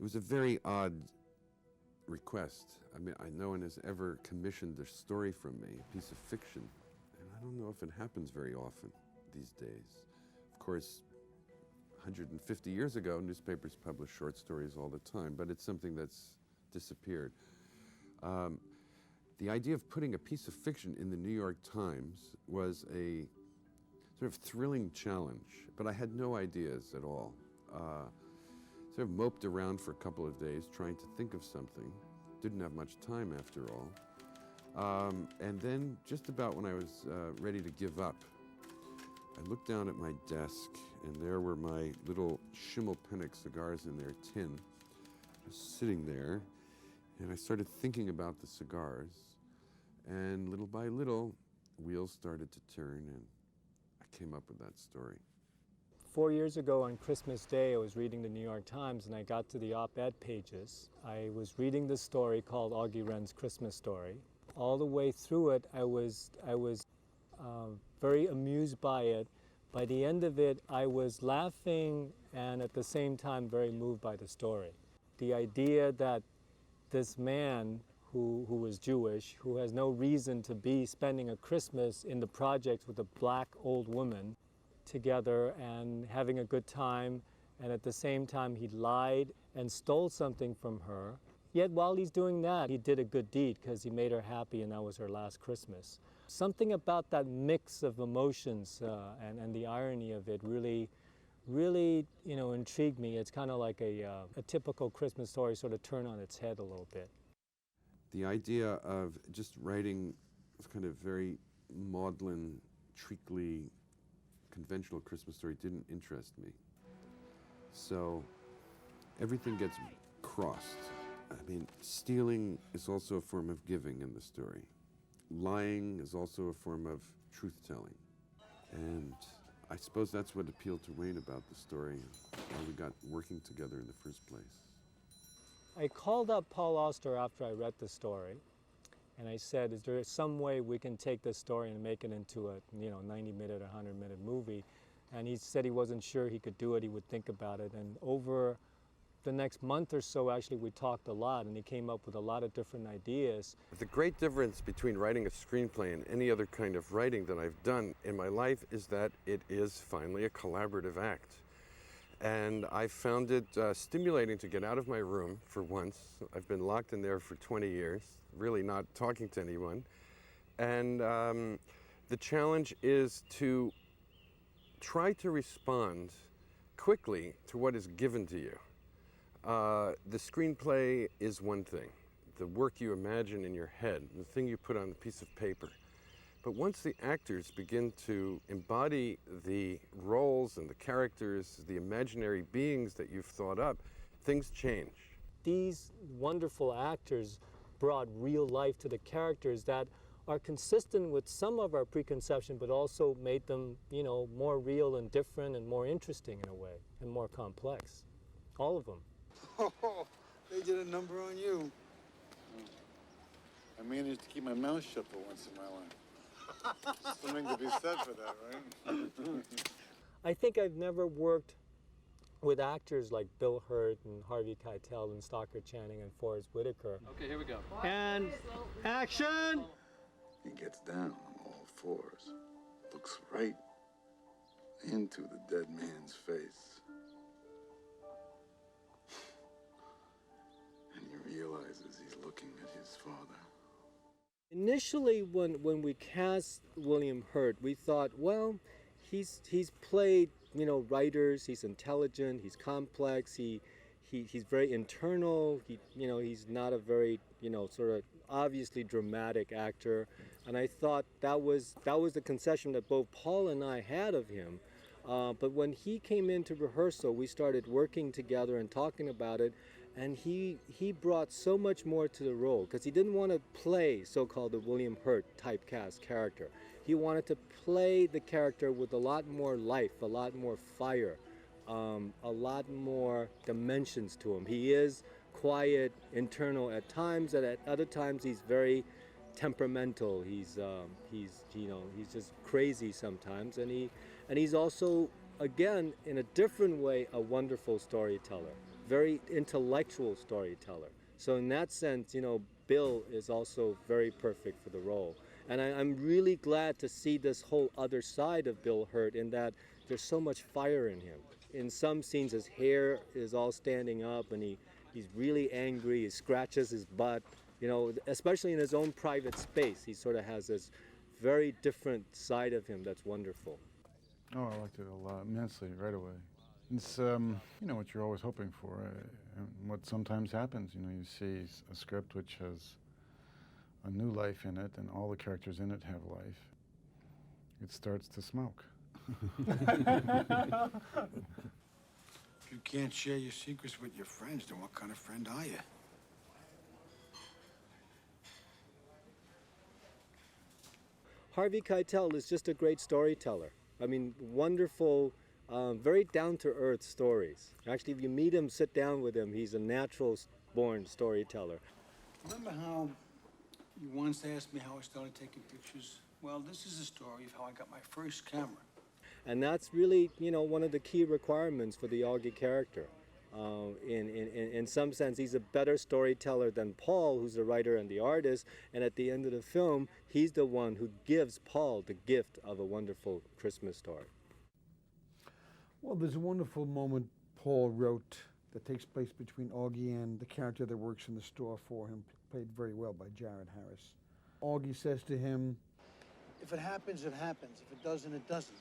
It was a very odd request. I mean, no one has ever commissioned a story from me, a piece of fiction. And I don't know if it happens very often these days. Of course, 150 years ago, newspapers published short stories all the time, but it's something that's disappeared. The idea of putting a piece of fiction in the New York Times was a sort of thrilling challenge, but I had no ideas at all. Sort of moped around for a couple of days trying to think of something. Didn't have much time after all. And then just about when I was ready to give up, I looked down at my desk and there were my little Schimmelpenninck cigars in their tin. I was sitting there and I started thinking about the cigars, and little by little, wheels started to turn and I came up with that story. 4 years ago on Christmas Day, I was reading the New York Times and I got to the op-ed pages. I was reading this story called Augie Wren's Christmas Story. All the way through it, I was very amused by it. By the end of it, I was laughing and at the same time very moved by the story. The idea that this man who was Jewish, who has no reason to be spending a Christmas in the projects with a black old woman, together and having a good time, and at the same time he lied and stole something from her. Yet while he's doing that, he did a good deed because he made her happy and that was her last Christmas. Something about that mix of emotions and the irony of it really, intrigued me. It's kind of like a typical Christmas story sort of turned on its head a little bit. The idea of just writing a kind of very maudlin, treacly, conventional Christmas story didn't interest me. So everything gets crossed. I mean, stealing is also a form of giving in the story. Lying is also a form of truth-telling. And I suppose that's what appealed to Wayne about the story, why we got working together in the first place. I called up Paul Auster after I read the story, and I said, is there some way we can take this story and make it into a 90-minute or 100-minute movie? And he said he wasn't sure he could do it, he would think about it. And over the next month or so, actually, we talked a lot, and he came up with a lot of different ideas. The great difference between writing a screenplay and any other kind of writing that I've done in my life is that it is finally a collaborative act. And I found it stimulating to get out of my room for once. I've been locked in there for 20 years, really not talking to anyone. And the challenge is to try to respond quickly to what is given to you. The screenplay is one thing, the work you imagine in your head, the thing you put on a piece of paper. But once the actors begin to embody the roles and the characters, the imaginary beings that you've thought up, things change. These wonderful actors brought real life to the characters that are consistent with some of our preconception, but also made them, more real and different and more interesting in a way, and more complex. All of them. Oh, they did a number on you. I managed to keep my mouth shut for once in my life. Something to be said for that, right? I think I've never worked with actors like Bill Hurt and Harvey Keitel and Stockard Channing and Forrest Whitaker. Okay, here we go. And action! He gets down on all fours, looks right into the dead man's face. And he realizes he's looking at his father. Initially, when we cast William Hurt, we thought, well, he's played, writers, he's intelligent, he's complex, he's very internal, he's not a very, sort of obviously dramatic actor. And I thought that was the concession that both Paul and I had of him. But when he came into rehearsal, we started working together and talking about it, and he brought so much more to the role, because he didn't want to play so-called the William Hurt typecast character. He wanted to play the character with a lot more life, a lot more fire, a lot more dimensions to him. He is quiet, internal at times, and at other times he's very temperamental. He's just crazy sometimes, and he's also, again, in a different way, a wonderful storyteller. very intellectual storyteller. So in that sense, Bill is also very perfect for the role. And I'm really glad to see this whole other side of Bill Hurt in that there's so much fire in him. In some scenes, his hair is all standing up and he's really angry. He scratches his butt, especially in his own private space. He sort of has this very different side of him that's wonderful. Oh, I liked it a lot, immensely, right away. It's, what you're always hoping for, and what sometimes happens. You see a script which has a new life in it, and all the characters in it have life. It starts to smoke. If you can't share your secrets with your friends, then what kind of friend are you? Harvey Keitel is just a great storyteller. I mean, wonderful, very down-to-earth stories. Actually, if you meet him, sit down with him, he's a natural-born storyteller. Remember how you once asked me how I started taking pictures? Well, this is a story of how I got my first camera. And that's really, one of the key requirements for the Augie character. In some sense, he's a better storyteller than Paul, who's the writer and the artist. And at the end of the film, he's the one who gives Paul the gift of a wonderful Christmas story. Well, there's a wonderful moment Paul wrote that takes place between Augie and the character that works in the store for him, played very well by Jared Harris. Augie says to him, If it happens, it happens. If it doesn't, it doesn't.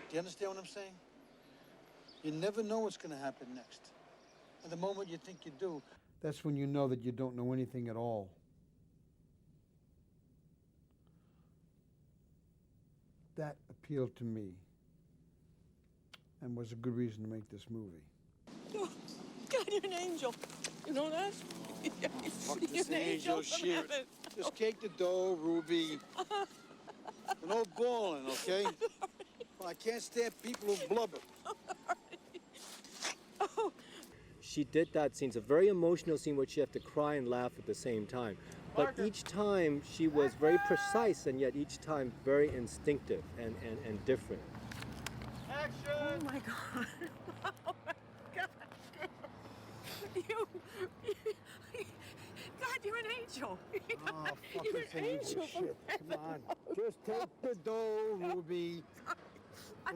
Do you understand what I'm saying? You never know what's going to happen next. And the moment you think you do, that's when you know that you don't know anything at all. That appealed to me and was a good reason to make this movie. Oh, God, you're an angel. You know that? fuck You're this an angel from shit. heaven. Just cake the dough, Ruby. No balling, okay? Well, I can't stand people who blubber. Oh. She did that scene. It's a very emotional scene where she had to cry and laugh at the same time. But each time she was very precise and yet each time very instinctive and different. Oh my God. Oh my God. God, you're an angel. Oh, fuck You're this an angel angel. shit. Come on. Just take the dough, Ruby.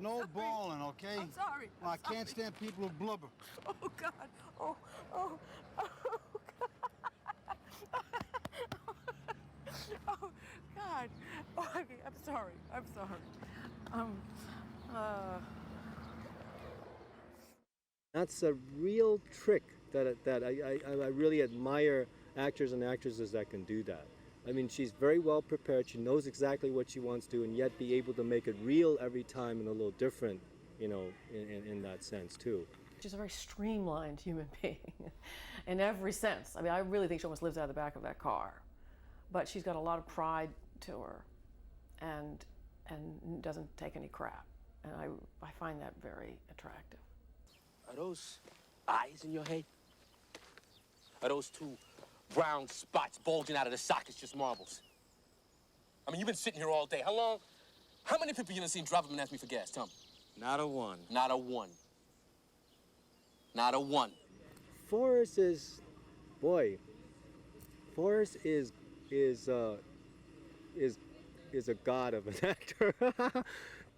No balling, okay? I'm sorry. Well, I can't stand people who blubber. Oh God. Oh God. Oh God. Oh, okay, I'm sorry. That's a real trick that I really admire actors and actresses that can do that. I mean, she's very well prepared. She knows exactly what she wants to do, and yet be able to make it real every time and a little different, in that sense too. She's a very streamlined human being in every sense. I mean, I really think she almost lives out of the back of that car. But she's got a lot of pride to her and doesn't take any crap. And I find that very attractive. Are those eyes in your head? Are those two brown spots bulging out of the sockets just marbles? I mean, you've been sitting here all day. How long? How many people you done seen drive up and ask me for gas? Tell me. Not a one. Not a one. Not a one. Forrest is a god of an actor.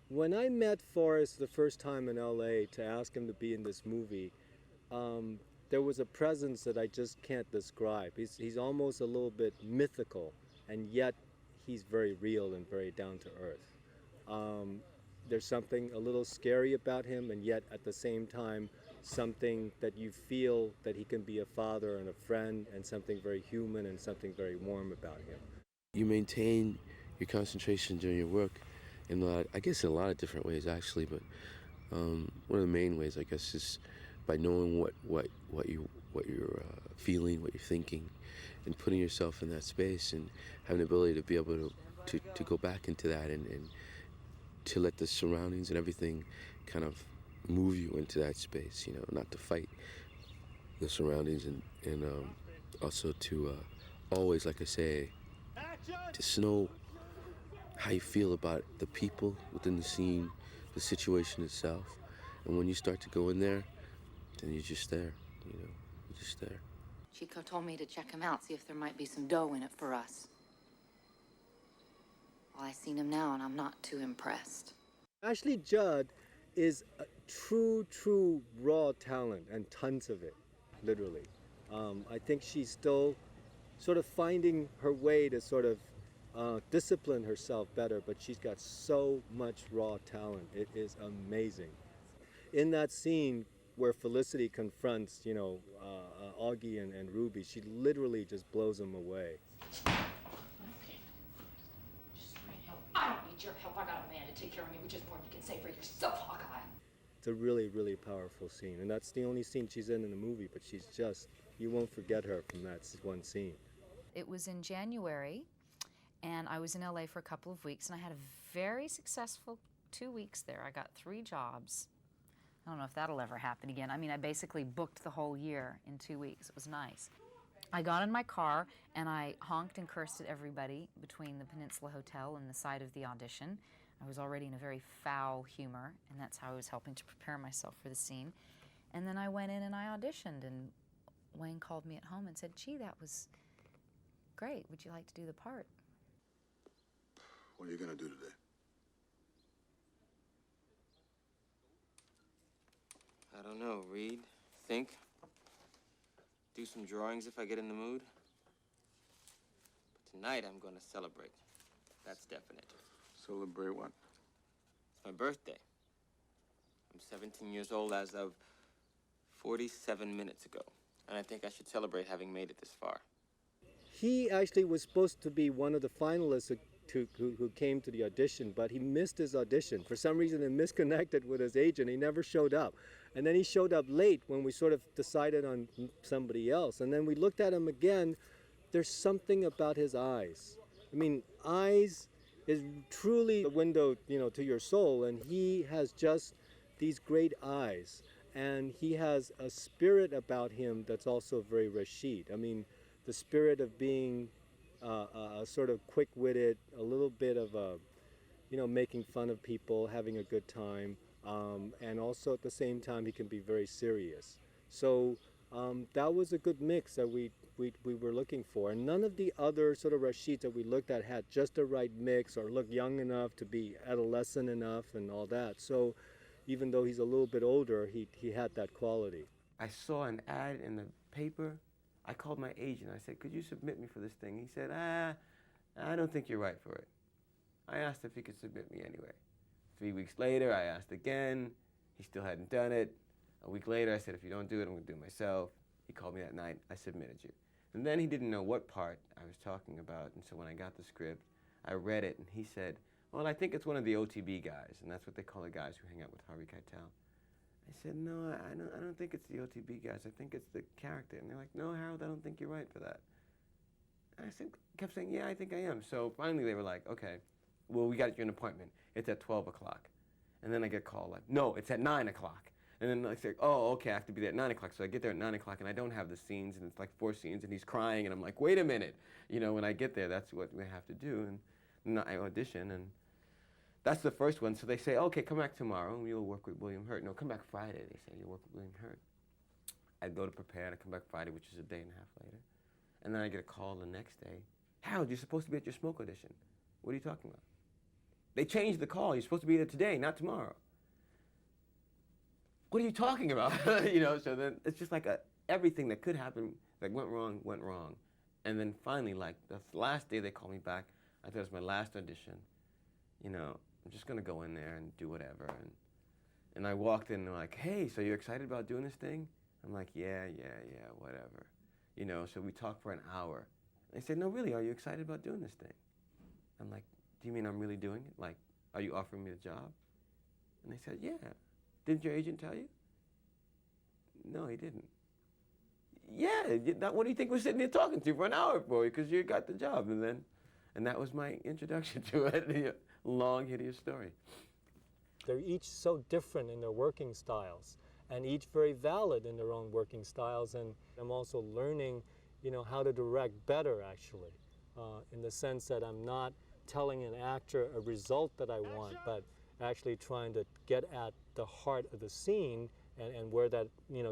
When I met Forrest the first time in LA to ask him to be in this movie, there was a presence that I just can't describe. He's almost a little bit mythical, and yet he's very real and very down to earth. There's something a little scary about him, and yet at the same time, something that you feel that he can be a father and a friend, and something very human and something very warm about him. You maintain your concentration during your work in I guess in a lot of different ways actually, but one of the main ways I guess is by knowing what you're feeling, what you're thinking, and putting yourself in that space and having the ability to be able to go back into that and to let the surroundings and everything kind of move you into that space, not to fight the surroundings and also to always, like I say, to know how you feel about the people within the scene, the situation itself. And when you start to go in there, then you're just there. you know, you're just there. Chico told me to check him out, see if there might be some dough in it for us. Well, I seen him now, and I'm not too impressed. Ashley Judd is a true raw talent, and tons of it, literally. I think she's still sort of finding her way to sort of discipline herself better, but she's got so much raw talent. It is amazing. In that scene where Felicity confronts, you know, Augie and Ruby, she literally just blows them away. Okay. Just help. I don't need your help. I got a man to take care of me, which is more than you can say for yourself, Hawkeye. It's a really powerful scene, and that's the only scene she's in the movie, but she's just, you won't forget her from that one scene. It was in January, and I was in LA for a couple of weeks, and I had a very successful 2 weeks there. I got 3 jobs. I don't know if that'll ever happen again. I mean, I basically booked the whole year in 2 weeks. It was nice. I got in my car, and I honked and cursed at everybody between the Peninsula Hotel and the site of the audition. I was already in a very foul humor, and that's how I was helping to prepare myself for the scene. And then I went in and I auditioned, and Wayne called me at home and said, "Gee, that was great. Would you like to do the part?" What are you gonna do today? I don't know, read, think, do some drawings if I get in the mood. But tonight I'm gonna celebrate. That's definite. Celebrate what? It's my birthday. I'm 17 years old as of 47 minutes ago. And I think I should celebrate having made it this far. He actually was supposed to be one of the finalists who came to the audition, but he missed his audition. For some reason, it misconnected with his agent. He never showed up. And then he showed up late when we sort of decided on somebody else. And then we looked at him again. There's something about his eyes. I mean, eyes is truly the window, you know, to your soul. And he has just these great eyes. And he has a spirit about him that's also very Rashid. I mean, the spirit of being sort of quick-witted, a little bit of a, you know, making fun of people, having a good time, and also at the same time he can be very serious. So that was a good mix that we were looking for. And none of the other sort of Rashids that we looked at had just the right mix or looked young enough to be adolescent enough and all that. So even though he's a little bit older, he had that quality. I saw an ad in the paper. I called my agent. I said, "Could you submit me for this thing?" He said, "I don't think you're right for it." I asked if he could submit me anyway. 3 weeks later, I asked again. He still hadn't done it. A week later, I said, "If you don't do it, I'm going to do it myself." He called me that night. I submitted you. And then he didn't know what part I was talking about. And so when I got the script, I read it, and he said, "Well, I think it's one of the OTB guys." And that's what they call the guys who hang out with Harvey Keitel. I said, "No, I don't think it's the OTB guys. I think it's the character." And they're like, "No, Harold, I don't think you're right for that." And I kept saying, "Yeah, I think I am." So finally they were like, "Okay, well, we got you an appointment. It's at 12 o'clock. And then I get a call like, "No, it's at 9 o'clock. And then I say, "Oh, okay, I have to be there at 9 o'clock. So I get there at 9 o'clock, and I don't have the scenes, and it's like 4 scenes, and he's crying, and I'm like, "Wait a minute." You know, when I get there, that's what we have to do. And I audition, and that's the first one. So they say, "Okay, come back tomorrow, and we'll work with William Hurt." "No, come back Friday." They say, "You'll work with William Hurt." I go to prepare, and I come back Friday, which is a day and a half later. And then I get a call the next day. "Harold, you're supposed to be at your smoke audition." "What are you talking about?" "They changed the call. You're supposed to be there today, not tomorrow." "What are you talking about?" You know, so then it's just like everything that could happen that went wrong. And then finally, like the last day they called me back, I thought it was my last audition. You know, I'm just going to go in there and do whatever. And I walked in and they're like, "Hey, so you're excited about doing this thing?" I'm like, yeah, whatever. You know, so we talked for an hour. They said, "No, really, are you excited about doing this thing?" I'm like, "Do you mean I'm really doing it? Like, are you offering me the job?" And they said, "Yeah. Didn't your agent tell you?" "No, he didn't." "Yeah, what do you think we're sitting here talking to you for an hour for? Because you got the job." And that was my introduction to it, the long, hideous story. They're each so different in their working styles, and each very valid in their own working styles. And I'm also learning, you know, how to direct better, actually, in the sense that I'm not telling an actor a result that I want, but actually trying to get at the heart of the scene and where that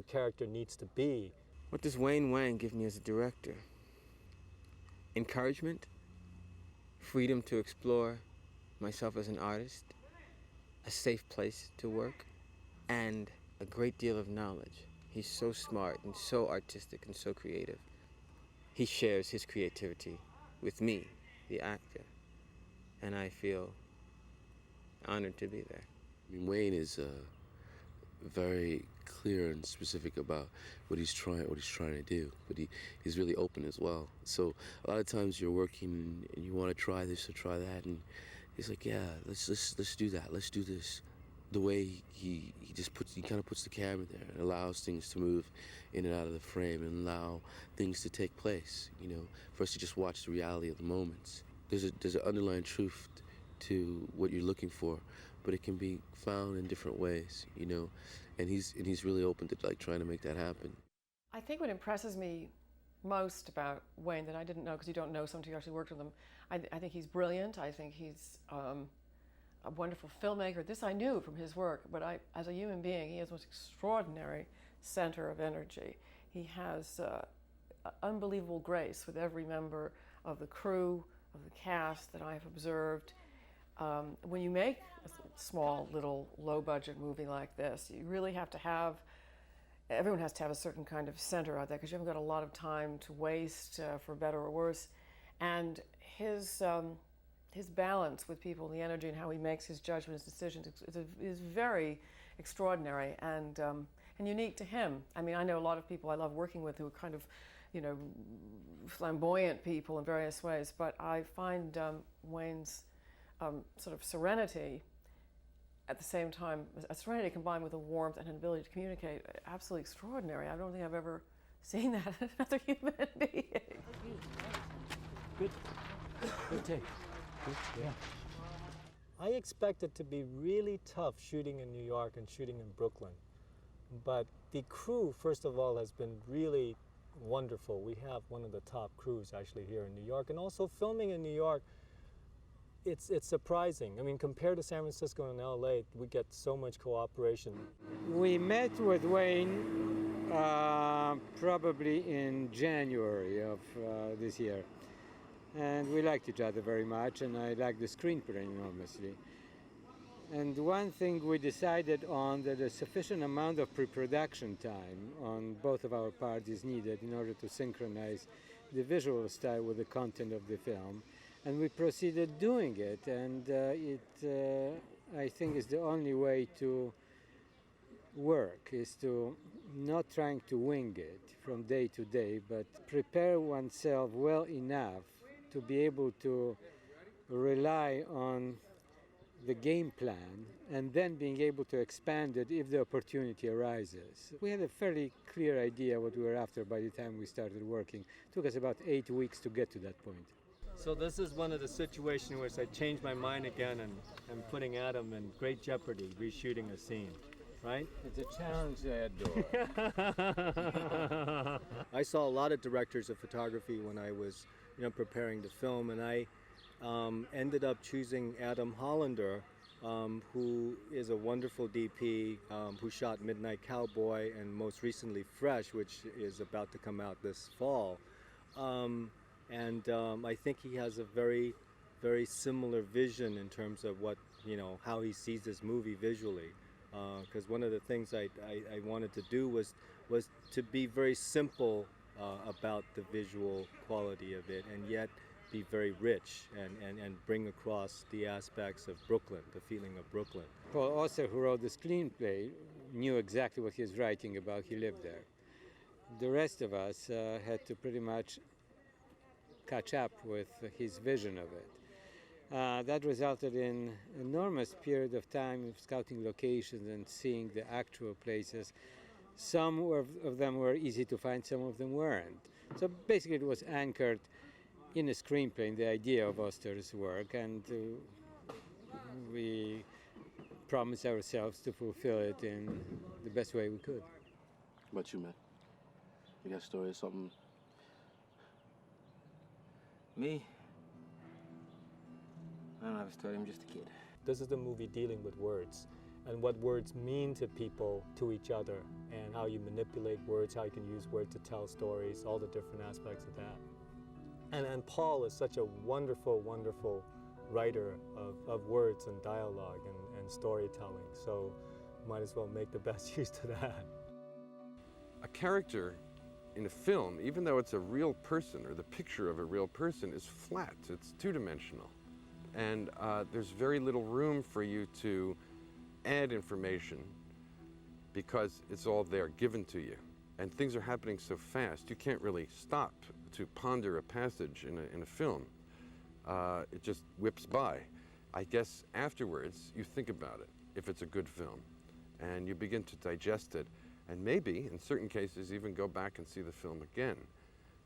character needs to be. What does Wayne Wang give me as a director? Encouragement, freedom to explore myself as an artist, a safe place to work, and a great deal of knowledge. He's so smart and so artistic and so creative. He shares his creativity with me, the actor, and I feel honored to be there. I mean, Wayne is very clear and specific about what he's trying to do, but he's really open as well. So a lot of times you're working and you want to try this or try that, and he's like, yeah, let's do that, let's do this. The way he kind of puts the camera there and allows things to move in and out of the frame and allow things to take place. For us to just watch the reality of the moments. There's an underlying truth to what you're looking for, but it can be found in different ways, and he's really open to trying to make that happen. I think what impresses me most about Wayne that I didn't know, because you don't know someone who actually worked with him, I think he's brilliant. I think he's a wonderful filmmaker. This I knew from his work, but as a human being, he has this extraordinary center of energy. He has unbelievable grace with every member of the crew, of the cast that I've observed. When you make a small, little, low-budget movie like this, you really have to have, everyone has to have a certain kind of center out there, because you haven't got a lot of time to waste, for better or worse. And his balance with people, the energy, and how he makes his judgments, decisions, is very extraordinary and unique to him. I mean, I know a lot of people I love working with who are kind of, flamboyant people in various ways, but I find Wayne's sort of serenity, at the same time, a serenity combined with a warmth and an ability to communicate, absolutely extraordinary. I don't think I've ever seen that in another human being. Good take. Good, yeah. I expected to be really tough shooting in New York and shooting in Brooklyn, but the crew, first of all, has been really wonderful. We have one of the top crews actually here in New York, and also filming in New York, it's surprising. I mean, compared to San Francisco and LA, we get so much cooperation. We met with Wayne probably in January of this year, and we liked each other very much, and I liked the screenplay enormously. And one thing we decided on, that a sufficient amount of pre-production time on both of our parts is needed in order to synchronize the visual style with the content of the film. And we proceeded doing it, and I think is the only way to work, is to not trying to wing it from day to day, but prepare oneself well enough to be able to rely on the game plan and then being able to expand it if the opportunity arises. We had a fairly clear idea what we were after by the time we started working. It took us about 8 weeks to get to that point. So this is one of the situations where I changed my mind again and I'm putting Adam in great jeopardy reshooting a scene, right? It's a challenge I adore. I saw a lot of directors of photography when I was preparing the film, and I ended up choosing Adam Hollander, who is a wonderful DP, who shot Midnight Cowboy and most recently Fresh, which is about to come out this fall. I think he has a very, very similar vision in terms of what, how he sees this movie visually. Because one of the things I wanted to do was to be very simple about the visual quality of it, and yet be very rich and bring across the aspects of Brooklyn, the feeling of Brooklyn. Paul Auster, who wrote the screenplay, knew exactly what he was writing about. He lived there. The rest of us had to pretty much catch up with his vision of it. That resulted in an enormous period of time of scouting locations and seeing the actual places. Some of them were easy to find, some of them weren't. So basically it was anchored in a screenplay, in the idea of Auster's work, and we promised ourselves to fulfill it in the best way we could. How about you, man? You got a story or something? Me? I don't have a story, I'm just a kid. This is the movie dealing with words. and what words mean to people, to each other, and how you manipulate words, how you can use words to tell stories, all the different aspects of that. And Paul is such a wonderful, wonderful writer of words and dialogue and storytelling, so might as well make the best use to that. A character in a film, even though it's a real person or the picture of a real person, is flat. It's two-dimensional. And there's very little room for you to add information because it's all there, given to you. And things are happening so fast, you can't really stop to ponder a passage in a film. It just whips by. I guess afterwards, you think about it, if it's a good film, and you begin to digest it, and maybe, in certain cases, even go back and see the film again.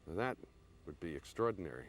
Now, that would be extraordinary.